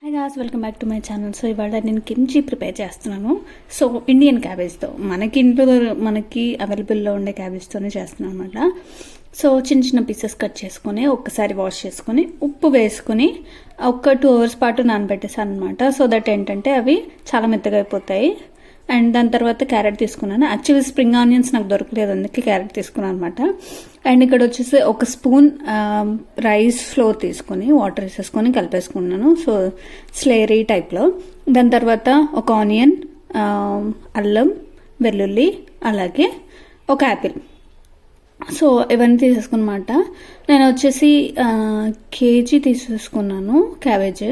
Hi guys, welcome back to my channel. So ఇవాళ నేను kimchi prepare చేస్తున్నాను. So Indian క్యాబేజ్తో, మనకి అవైలబుల్లో ఉండే క్యాబేజ్తోనే చేస్తున్నాను అనమాట. సో చిన్న చిన్న పీసెస్ కట్ చేసుకొని ఒక్కసారి వాష్ చేసుకొని ఉప్పు వేసుకొని ఒక 2 hours పాటు నానబెట్టేసాను అనమాట. సో దట్ ఏంటంటే అవి చాలా మెత్తగా అయిపోతాయి. అండ్ దాని తర్వాత క్యారెట్ తీసుకున్నాను. యాక్చువల్లీ స్ప్రింగ్ ఆనియన్స్ నాకు దొరకలేదు, అందుకే క్యారెట్ తీసుకున్నాను అనమాట. అండ్ ఇక్కడ వచ్చేసి 1 స్పూన్ రైస్ ఫ్లోర్ తీసుకొని వాటర్ వేసేసుకొని కలిపేసుకున్నాను. సో స్లేరీ టైప్లో. దాని తర్వాత ఒక ఆనియన్, అల్లం, వెల్లుల్లి, అలాగే ఒక యాపిల్. సో ఇవన్నీ తీసేసుకున్నమాట. నేను వచ్చేసి కేజీ తీసేసుకున్నాను క్యాబేజ్.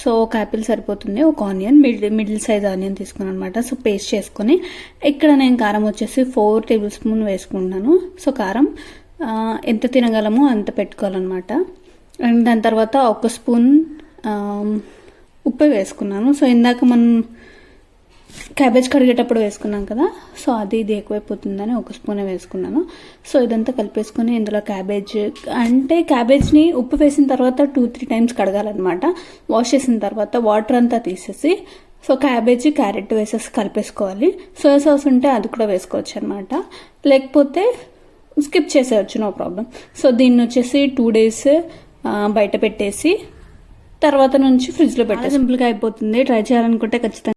సో ఒక యాపిల్ సరిపోతుంది. ఒక ఆనియన్, మిడిల్ సైజ్ ఆనియన్ తీసుకున్నాను అనమాట. సో పేస్ట్ చేసుకొని ఇక్కడ నేను కారం వచ్చేసి 4 tablespoons వేసుకుంటున్నాను. సో కారం ఎంత తినగలమో అంత పెట్టుకోవాలన్నమాట. అండ్ దాని తర్వాత 1 స్పూన్ ఉప్పు వేసుకున్నాను. సో ఇందాక మనం క్యాబేజ్ కడిగేటప్పుడు వేసుకున్నాం కదా, సో ఇది ఎక్కువైపోతుందని 1 స్పూనే వేసుకున్నాను. సో ఇదంతా కలిపేసుకొని ఇందులో క్యాబేజ్ని ఉప్పు వేసిన తర్వాత 2-3 times కడగాలన్నమాట. వాష్ చేసిన తర్వాత వాటర్ అంతా తీసేసి సో క్యారెట్ వేసేసి కలిపేసుకోవాలి. సోయా సాస్ ఉంటే అది కూడా వేసుకోవచ్చు అనమాట, లేకపోతే స్కిప్ చేసేయచ్చు, నో ప్రాబ్లం. సో దీన్ని వచ్చేసి 2 days బయట పెట్టేసి తర్వాత నుంచి ఫ్రిడ్జ్లో పెట్టేసి సింపుల్గా అయిపోతుంది. ట్రై చేయాలనుకుంటే ఖచ్చితంగా